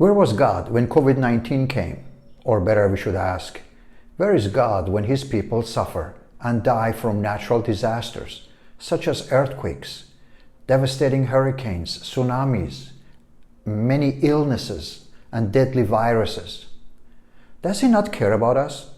Where was God when COVID-19 came? Or better, we should ask, where is God when His people suffer and die from natural disasters, such as earthquakes, devastating hurricanes, tsunamis, many illnesses, and deadly viruses? Does He not care about us?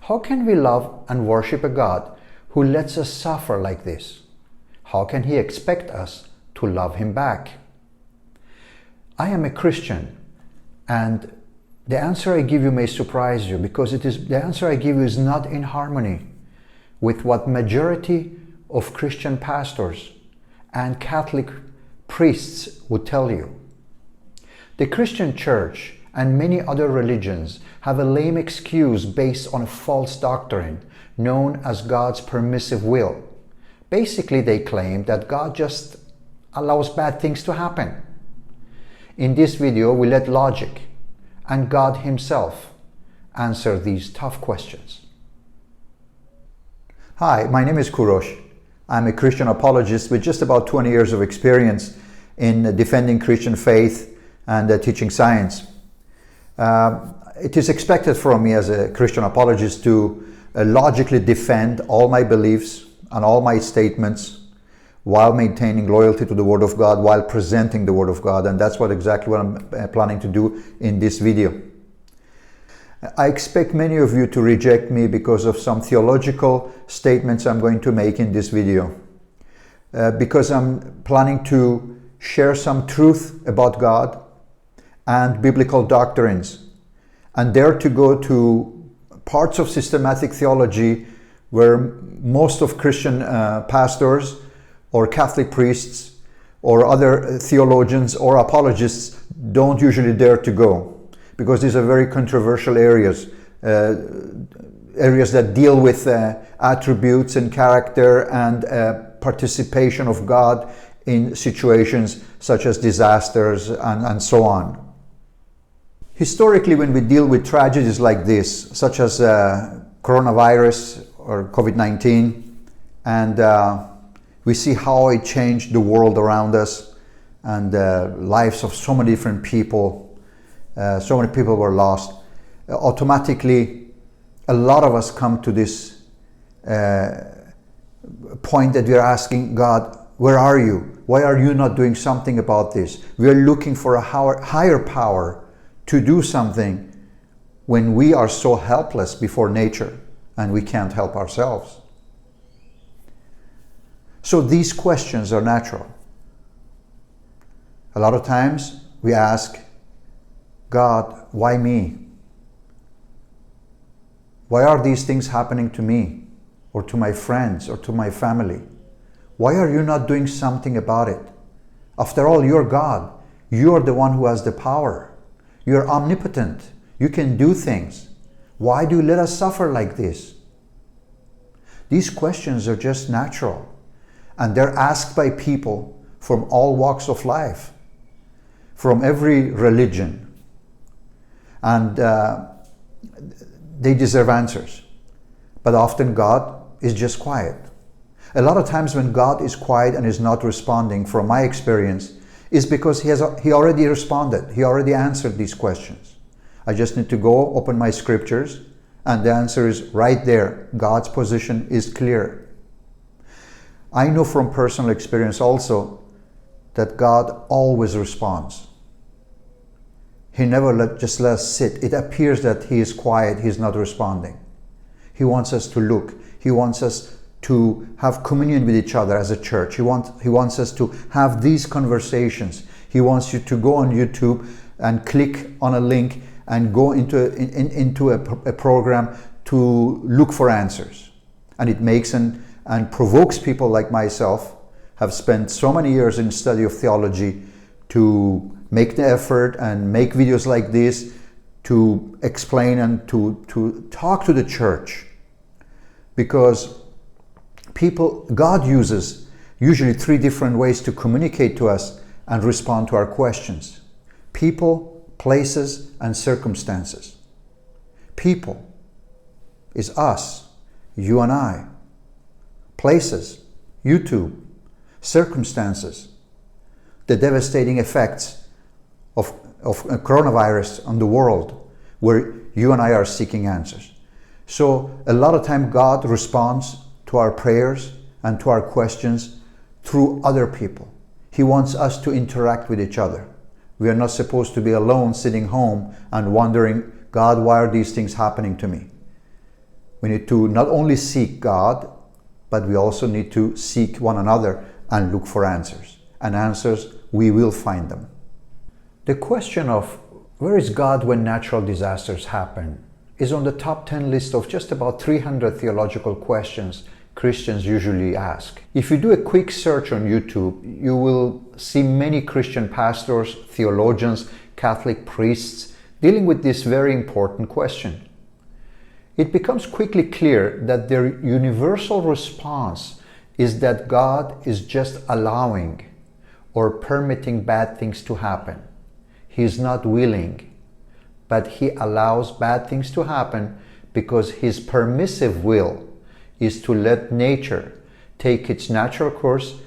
How can we love and worship a God who lets us suffer like this? How can He expect us to love Him back? I am a Christian, and the answer I give you may surprise you, because the answer I give you is not in harmony with what majority of Christian pastors and Catholic priests would tell you. The Christian church and many other religions have a lame excuse based on a false doctrine known as God's permissive will. Basically, they claim that God just allows bad things to happen. In this video, we let logic and God Himself answer these tough questions. Hi, my name is Kurosh. I'm a Christian apologist with just about 20 years of experience in defending Christian faith and teaching science. It is expected from me as a Christian apologist to logically defend all my beliefs and all my statements while maintaining loyalty to the Word of God, while presenting the Word of God, and that's exactly what I'm planning to do in this video. I expect many of you to reject me because of some theological statements I'm going to make in this video, because I'm planning to share some truth about God and biblical doctrines, and dare to go to parts of systematic theology where most of Christian pastors or Catholic priests or other theologians or apologists don't usually dare to go, because these are very controversial areas, areas that deal with attributes and character and participation of God in situations such as disasters and so on. Historically, when we deal with tragedies like this, such as coronavirus or COVID-19, and we see how it changed the world around us and the lives of so many different people. So many people were lost. Automatically, a lot of us come to this point that we are asking God, where are you? Why are you not doing something about this? We are looking for a higher power to do something when we are so helpless before nature and we can't help ourselves. So these questions are natural. A lot of times we ask, God, why me? Why are these things happening to me or to my friends or to my family? Why are you not doing something about it? After all, you're God. You're the one who has the power. You're omnipotent. You can do things. Why do you let us suffer like this? These questions are just natural. And they're asked by people from all walks of life, from every religion. And they deserve answers. But often God is just quiet. A lot of times when God is quiet and is not responding, from my experience, is because He already responded. He already answered these questions. I just need to go open my scriptures, and the answer is right there. God's position is clear. I know from personal experience also that God always responds. He never just let us sit. It appears that He is quiet, He's not responding. He wants us to look. He wants us to have communion with each other as a church. He wants us to have these conversations. He wants you to go on YouTube and click on a link and go into a program to look for answers. And it makes and provokes people like myself, have spent so many years in study of theology, to make the effort and make videos like this to explain and to talk to the church. Because God uses usually 3 different ways to communicate to us and respond to our questions: people, places, and circumstances. People is us, you and I. Places, YouTube. Circumstances, the devastating effects of of coronavirus on the world, where you and I are seeking answers. So a lot of time God responds to our prayers and to our questions through other people. He wants us to interact with each other. We are not supposed to be alone sitting home and wondering, God, why are these things happening to me? We need to not only seek God, but we also need to seek one another and look for answers. And answers, we will find them. The question of where is God when natural disasters happen is on the top 10 list of just about 300 theological questions Christians usually ask. If you do a quick search on YouTube, you will see many Christian pastors, theologians, Catholic priests dealing with this very important question. It becomes quickly clear that their universal response is that God is just allowing or permitting bad things to happen. He is not willing, but He allows bad things to happen because His permissive will is to let nature take its natural course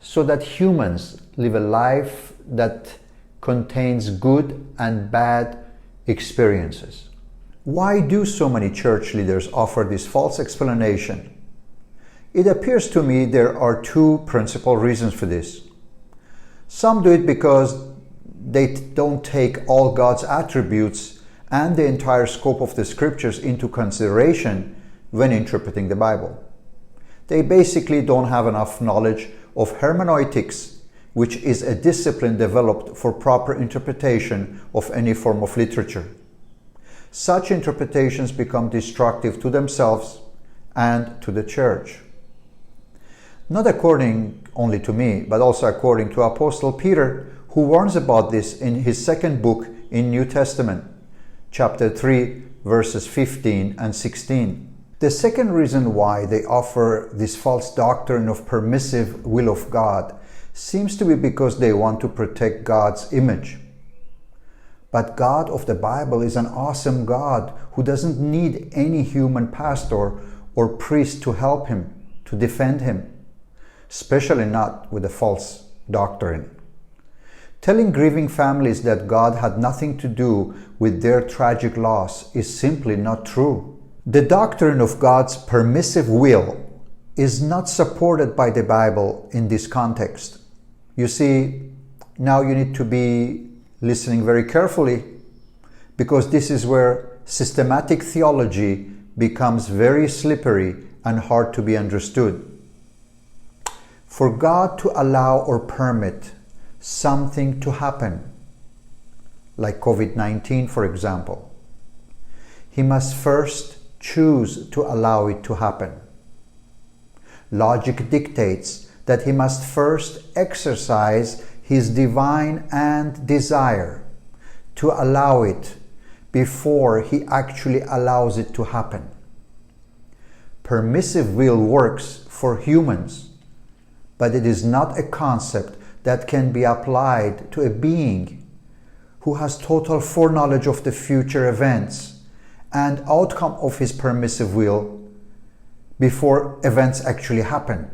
so that humans live a life that contains good and bad experiences. Why do so many church leaders offer this false explanation? It appears to me there are two principal reasons for this. Some do it because they don't take all God's attributes and the entire scope of the scriptures into consideration when interpreting the Bible. They basically don't have enough knowledge of hermeneutics, which is a discipline developed for proper interpretation of any form of literature. Such interpretations become destructive to themselves and to the church. Not according only to me, but also according to Apostle Peter, who warns about this in his second book in New Testament, chapter 3, verses 15 and 16. The second reason why they offer this false doctrine of permissive will of God seems to be because they want to protect God's image. But God of the Bible is an awesome God who doesn't need any human pastor or priest to help him, to defend him, especially not with a false doctrine. Telling grieving families that God had nothing to do with their tragic loss is simply not true. The doctrine of God's permissive will is not supported by the Bible in this context. You see, now you need to be listening very carefully, because this is where systematic theology becomes very slippery and hard to be understood. For God to allow or permit something to happen, like COVID-19 for example, He must first choose to allow it to happen. Logic dictates that He must first exercise His divine and desire to allow it before He actually allows it to happen. Permissive will works for humans, but it is not a concept that can be applied to a being who has total foreknowledge of the future events and outcome of His permissive will before events actually happen.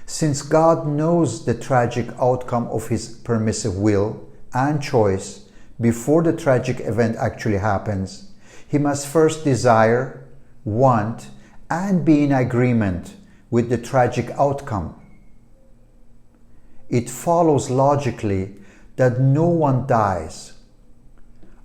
Since God knows the tragic outcome of His permissive will and choice before the tragic event actually happens, He must first desire, want, and be in agreement with the tragic outcome. It follows logically that no one dies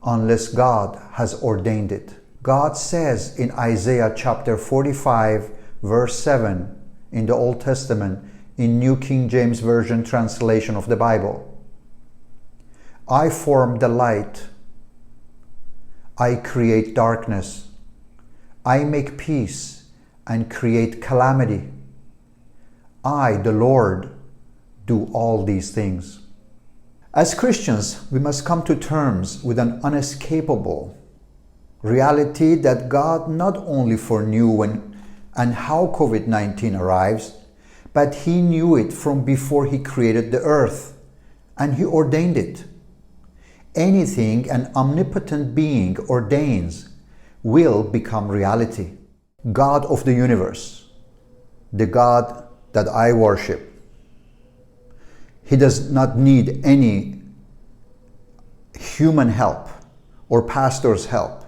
unless God has ordained it. God says in Isaiah chapter 45 verse 7 in the Old Testament in New King James Version translation of the Bible, I form the light, I create darkness, I make peace and create calamity. I, the Lord, do all these things. As Christians, we must come to terms with an unescapable reality that God not only foreknew when and how COVID-19 arrives, but He knew it from before He created the earth, and He ordained it. Anything an omnipotent being ordains will become reality. God of the universe, the God that I worship, He does not need any human help or pastor's help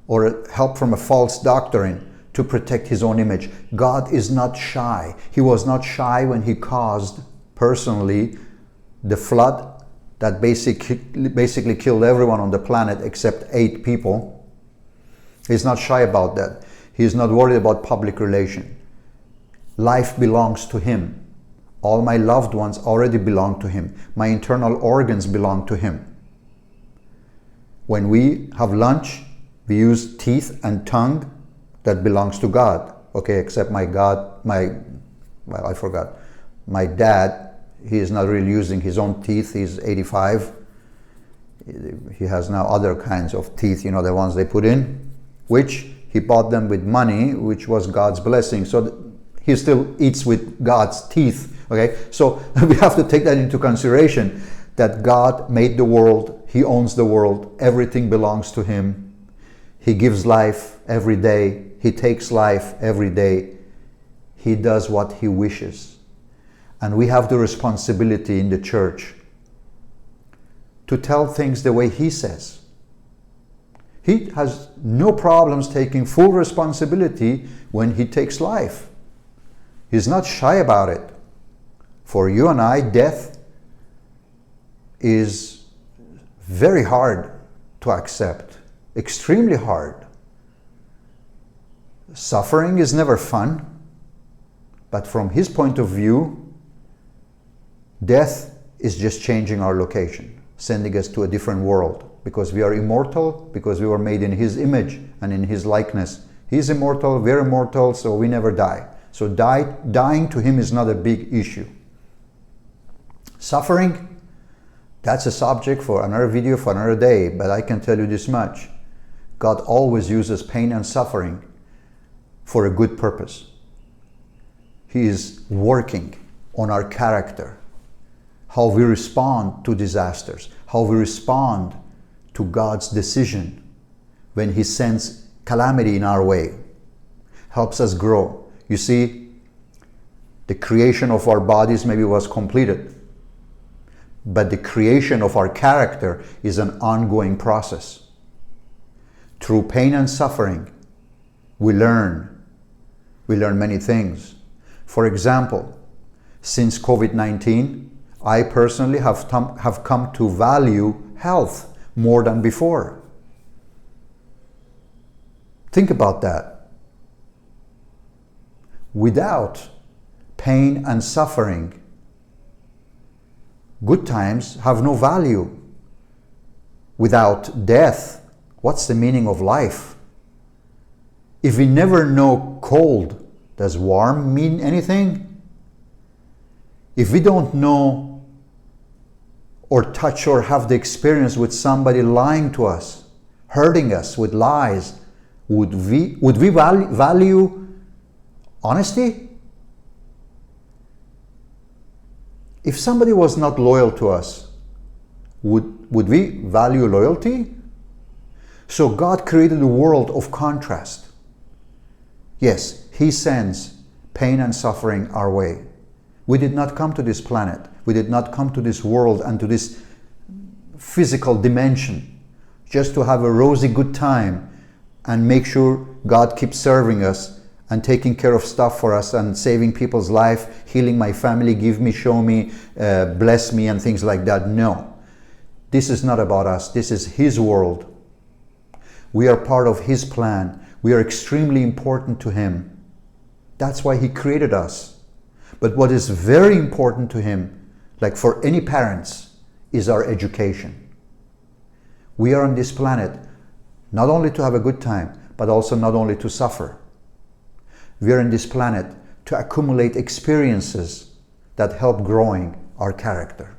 or help from a false doctrine to protect his own image. God is not shy. He was not shy when he caused personally the flood that basically killed everyone on the planet except 8 people. He's not shy about that. He's not worried about public relation. Life belongs to him. All my loved ones already belong to him. My internal organs belong to him. When we have lunch, we use teeth and tongue. That belongs to God. Okay, except my dad, he is not really using his own teeth. He's 85. He has now other kinds of teeth, the ones they put in, which he bought them with money, which was God's blessing. So he still eats with God's teeth. Okay, so we have to take that into consideration, that God made the world. He owns the world. Everything belongs to him. He gives life every day. He takes life every day. He does what he wishes. And we have the responsibility in the church to tell things the way he says. He has no problems taking full responsibility when he takes life. He's not shy about it. For you and I, death is very hard to accept, extremely hard. Suffering is never fun, but from his point of view, death is just changing our location, sending us to a different world, because we are immortal, because we were made in his image and in his likeness. He's immortal, we're immortal, so we never die. So dying to him is not a big issue. Suffering, that's a subject for another video, for another day, but I can tell you this much. God always uses pain and suffering for a good purpose. He is working on our character, how we respond to disasters, how we respond to God's decision when he sends calamity in our way, helps us grow. You see, the creation of our bodies maybe was completed, but the creation of our character is an ongoing process. Through pain and suffering, we learn many things. For example, since COVID-19, I personally have come to value health more than before. Think about that. Without pain and suffering, good times have no value. Without death, what's the meaning of life? If we never know cold, does warm mean anything? If we don't know or touch or have the experience with somebody lying to us, hurting us with lies, would we value honesty? If somebody was not loyal to us, would we value loyalty? So God created a world of contrast. Yes, he sends pain and suffering our way. We did not come to this planet. We did not come to this world and to this physical dimension just to have a rosy good time and make sure God keeps serving us and taking care of stuff for us and saving people's life, healing my family, give me, show me, bless me, and things like that. No, this is not about us. This is his world. We are part of his plan. We are extremely important to him. That's why he created us. But what is very important to him, like for any parents, is our education. We are on this planet not only to have a good time, but also not only to suffer. We are on this planet to accumulate experiences that help growing our character.